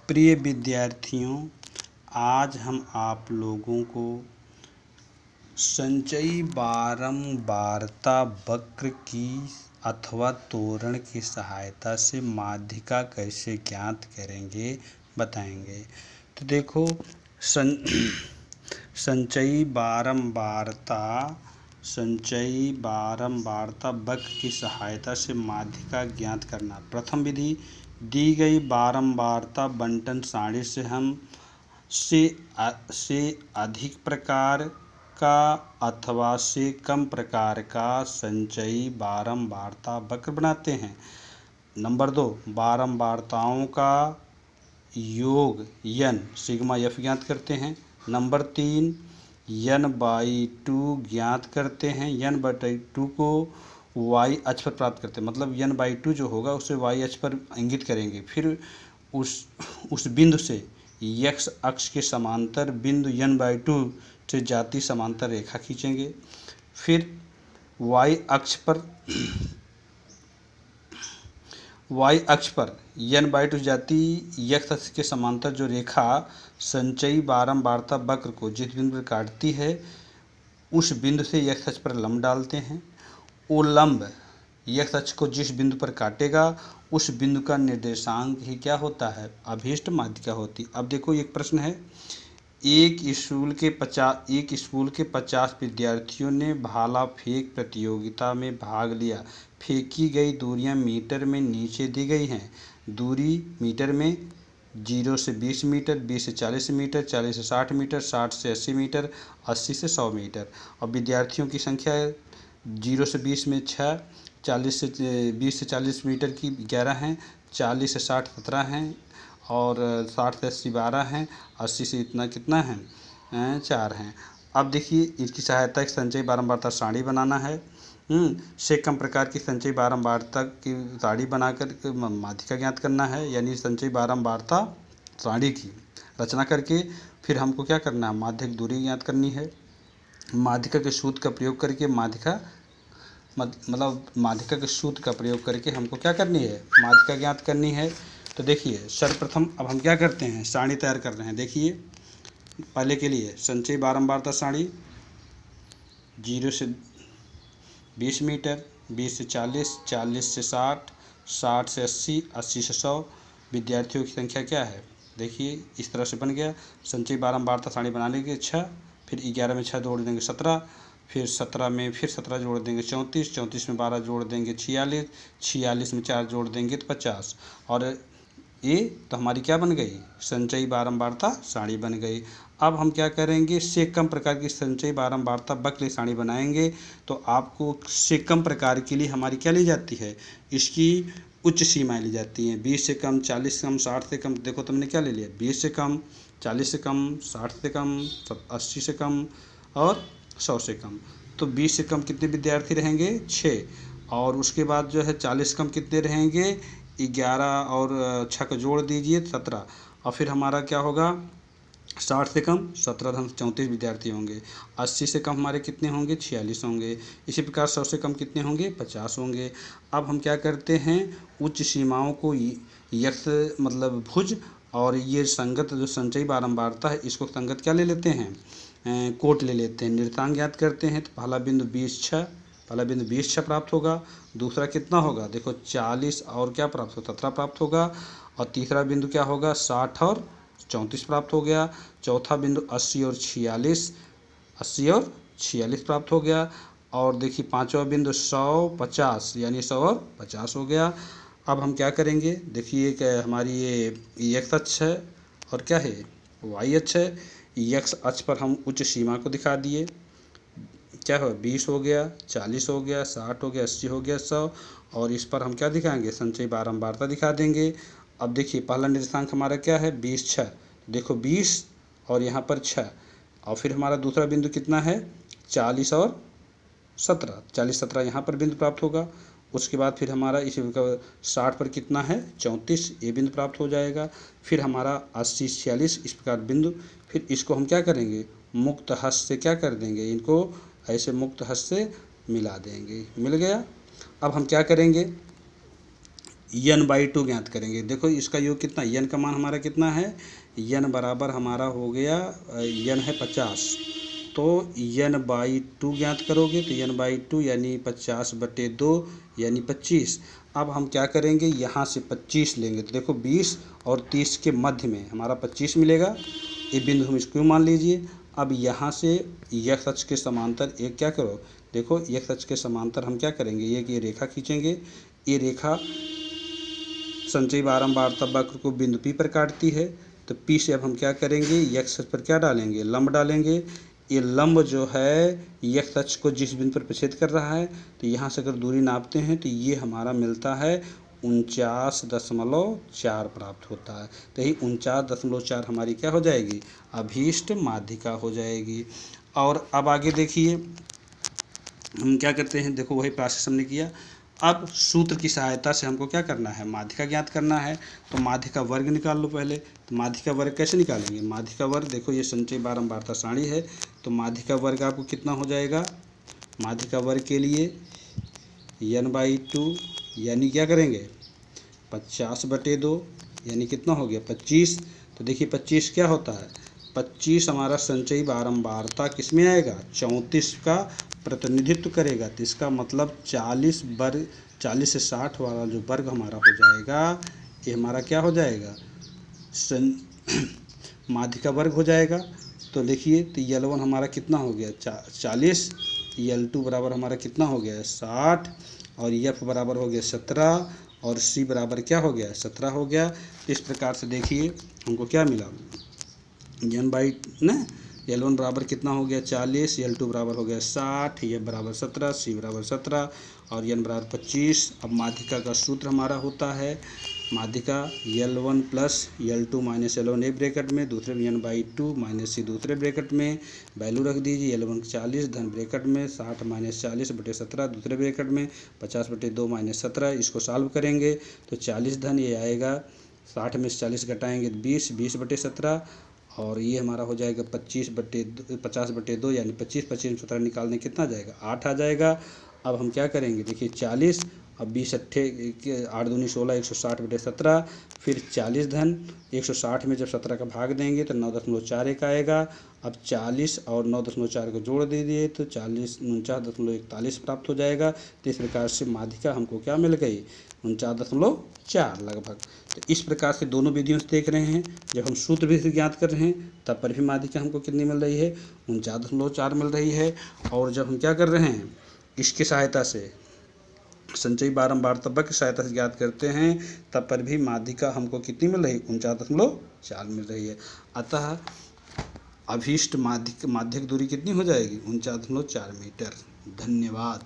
प्रिय विद्यार्थियों, आज हम आप लोगों को संचयी बारंबारता वक्र की अथवा त्वरण की सहायता से माध्यिका कैसे ज्ञात करेंगे बताएंगे। तो देखो, संचयी बारंबारता वक्र की सहायता से माध्यिका ज्ञात करना। प्रथम विधि, दी गई बारंबारता बंटन सारणी से हम से अधिक प्रकार का अथवा से कम प्रकार का संचयी बारंबारता वक्र बनाते हैं। नंबर 2, बारंबारताओं का योग n सिग्मा f ज्ञात करते हैं। नंबर 3, n/2 ज्ञात करते हैं। n/2 को y अक्ष पर प्राप्त करते हैं, मतलब n/2 जो होगा उसे y अक्ष पर इंगित करेंगे। फिर उस बिंदु से x अक्ष के समांतर बिंदु n/2 से जाती समांतर रेखा खींचेंगे। फिर y अक्ष पर n/2 जाती x अक्ष के समांतर जो रेखा संचयी बारंबारता वक्र को जिस बिंदु पर काटती है उस बिंदु से x अक्ष पर लंब डालते हैं। वो लंब x अक्ष को जिस बिंदु पर काटेगा उस बिंदु का निर्देशांक ही क्या होता है? अभीष्ट माध्यिका होती। अब देखो, एक प्रश्न है, एक स्कूल के 50 विद्यार्थियों ने भाला फेंक प्रतियोगिता में भाग लिया। फेंकी गई दूरियां मीटर में नीचे दी गई हैं। दूरी मीटर में 0 से 20 मीटर, 20 से 40 मीटर, 40 से 60 मीटर, 60 से 80 मीटर, 80 से 100 मीटर। और विद्यार्थियों की संख्या 0 से 20 में 6, 20 से 40 मीटर की 11 हैं, 40 से 60 17 हैं, और 60 से 80 12 हैं, 80 से इतना कितना है 4 हैं। अब देखिए, इसकी सहायता एक संचयी बारंबारता सारणी बनाना है। से कम प्रकार की संचयी बारंबारता की सारणी बनाकर माध्यिका ज्ञात करना है, यानी संचयी बारंबारता सारणी की रचना करके फिर हमको क्या करना है? माध्यक दूरी ज्ञात करनी है। माध्यिका के सूत्र का प्रयोग करके माध्यिका के सूत्र का प्रयोग करके हमको क्या करनी है? माध्यिका ज्ञात करनी है। तो देखिए, सर्वप्रथम अब हम क्या करते हैं? सारणी तैयार कर रहे हैं। देखिए, पहले के लिए संचयी बारंबारता सारणी 0 से 20 मीटर, 20 से 40, 40 से 60, 60 से 80, 80 से 100। विद्यार्थियों की संख्या क्या है? देखिए, इस तरह से बन गया। संचयी बारंबारता सारणी बनाने के 6, फिर 11 में 6 जोड़ देंगे 17, फिर 17 में फिर 17 जोड़ देंगे 34, 34 में 12 जोड़ देंगे 46, 46 में 4 जोड़ देंगे तो 50। और ये तो हमारी क्या बन गई? संचयी बारंबारता सारणी बन गई। अब हम क्या करेंगे? से कम प्रकार की संचयी बारंबारता वक्र सारणी बनाएंगे। तो आपको से कम प्रकार के लिए हमारी क्या ली जाती है? इसकी उच्च सीमाएं ली जाती हैं। 20 से कम, 40 से कम, 60 से कम। देखो, तुमने क्या ले लिया? 20 से कम, 40 से कम, 60 से कम, 80 से कम और 100 से कम। तो 20 से कम कितने विद्यार्थी रहेंगे? 6। और उसके बाद जो है 40 से कम कितने रहेंगे? 11 और 6 को जोड़ दीजिए 17। और फिर हमारा क्या होगा? 60 से कम 17 34 विद्यार्थी होंगे। 80 से कम हमारे कितने होंगे? 46 होंगे। इसी प्रकार 100 से कम कितने होंगे? 50 होंगे। अब हम क्या करते हैं? उच्च सीमाओं को यक्ष मतलब भुज और ये संगत जो संचयी बारंबारता है इसको संगत क्या ले लेते हैं? कोट ले लेते हैं। निर्देशांक ज्ञात करते हैं। तो पहला बिंदु 20 6 प्राप्त होगा। दूसरा कितना होगा? देखो, 40 और क्या प्राप्त होगा? 17 प्राप्त होगा। और तीसरा बिंदु क्या होगा? 60 और 34 प्राप्त हो गया। चौथा बिंदु 80 और 46 प्राप्त हो गया। और देखिए, पांचवा बिंदु 100 50 यानी 100 और 50 हो गया। अब हम क्या करेंगे? देखिए, हमारी ये x अक्ष है और क्या है? y अक्ष है। x अक्ष पर हम उच्च सीमा को दिखा दिए। क्या हो? 20 हो गया, 40 हो गया, 60 हो गया, 80 हो गया, 100। और इस पर हम क्या दिखाएंगे? संचयी बारंबारता दिखा देंगे। अब देखिए, पहला निर्देशांक हमारा क्या है? 20 6। देखो, 20 और यहाँ पर 6। और फिर हमारा दूसरा बिंदु कितना है? 40 और 17। 40 17 यहाँ पर बिंदु प्राप्त होगा। उसके बाद फिर हमारा इसी 60 पर कितना है? 34, ये बिंदु प्राप्त हो जाएगा। फिर हमारा 80 46 इस प्रकार बिंदु। फिर इसको हम क्या करेंगे? मुक्त हस्त से क्या कर देंगे? इनको ऐसे मुक्त हस्त से मिला देंगे। मिल गया। अब हम क्या करेंगे? यन बाई 2 ज्ञात करेंगे। देखो इसका योग कितना, यन का मान हमारा कितना है, यन बराबर हमारा हो गया, यन है 50, तो यन बाई 2 ज्ञात करोगे तो यन बाई 2 यानी 50/2 यानी 25। अब हम क्या करेंगे, यहाँ से 25 लेंगे तो देखो 20 और 30 के मध्य में हमारा 25 मिलेगा, ये बिंदु हम इसको मान लीजिए। अब यहाँ से x अक्ष के समांतर एक क्या करो, देखो x अक्ष के समांतर हम क्या करेंगे, ये रेखा खींचेंगे, ये रेखा संचयी बारंबारता वक्र को बिंदु P पर काटती है, तो P से अब हम क्या करेंगे, x अक्ष पर क्या डालेंगे, लंब डालेंगे। ये लंब जो है x अक्ष को जिस बिंदु पर प्रछेद कर रहा है, तो यहाँ से अगर दूरी नापते हैं तो ये हमारा मिलता है 49.4 प्राप्त होता है। तो यही 49.4 हमारी क्या हो जाएगी, अभीष्ट माध्यिका हो जाएगी। और अब आगे देखिए हम क्या करते हैं, देखो वही प्रोसेस हमने किया। अब सूत्र की सहायता से हमको क्या करना है, माध्यिका ज्ञात करना है। तो माध्यिका वर्ग निकाल लो पहले। तो माध्यिका वर्ग कैसे निकालेंगे, माध्यिका वर्ग देखो ये संचयी बारंबारता सारणी है, तो माध्यिका वर्ग आपको कितना हो जाएगा, माध्यिका वर्ग के लिए n बाई 2 यानी क्या करेंगे 50/2 यानी कितना हो गया 25। तो देखिए 25 क्या होता है, 25 हमारा संचयी बारंबारता किस में आएगा, 34 का प्रतिनिधित्व करेगा। तो इसका मतलब 40 वर्ग, 40 से 60 वाला जो वर्ग हमारा हो जाएगा, ये हमारा क्या हो जाएगा, माध्यिका वर्ग हो जाएगा। तो देखिए तो L1 हमारा कितना हो गया 40, L2 बराबर हमारा कितना हो गया 60, और F बराबर हो गया 17, और C बराबर क्या हो गया 17 हो गया। इस प्रकार से देखिए हमको क्या मिला, n बाई न L1 बराबर कितना हो गया 40, L2 बराबर हो गया 60, F बराबर 17, C बराबर 17 और n बराबर 25। अब माध्यिका का सूत्र हमारा होता है, माध्यिका L1 plus L2 minus L1 एक ब्रैकेट में, दूसरे में n बाई 2 माइनस C दूसरे ब्रैकेट में, वैल्यू रख दीजिए L1 40 धन ब्रैकेट में 60 माइनस 40/17 दूसरे ब्रैकेट में 50/2 माइनस 17। इसको सॉल्व करेंगे तो 40 धन ये आएगा, 60 में से 40 घटाएंगे तो 20/17, और ये हमारा हो जाएगा 50/2 यानी 25 में 17 निकालने कितना आ जाएगा 8 आ जाएगा। अब हम क्या करेंगे, देखिए 40, अब 20 अट्ठे 8 दूनी 16, 160/17, फिर 40 धन 160 में जब 17 का भाग देंगे तो 9.41 आएगा। अब 40 और 9.4 को जोड़ दीजिए तो 49.41 प्राप्त हो जाएगा। तो इस प्रकार से माध्यिका हमको क्या मिल गई 49.4 लगभग। तो इस प्रकार से दोनों विधियों से देख रहे हैं, जब हम सूत्र विधि ज्ञात कर रहे हैं तब पर भी माध्यिका हमको कितनी मिल रही है 49.4 मिल रही है। और जब हम क्या कर रहे हैं, इसकी सहायता से संचयी बारंबारता वक्र की सहायता से ज्ञात करते हैं, तब पर भी माध्यिका हमको कितनी मिल रही 49.4 मिल रही है। अतः अभीष्ट माध्यिक दूरी कितनी हो जाएगी 49.4 मीटर। धन्यवाद।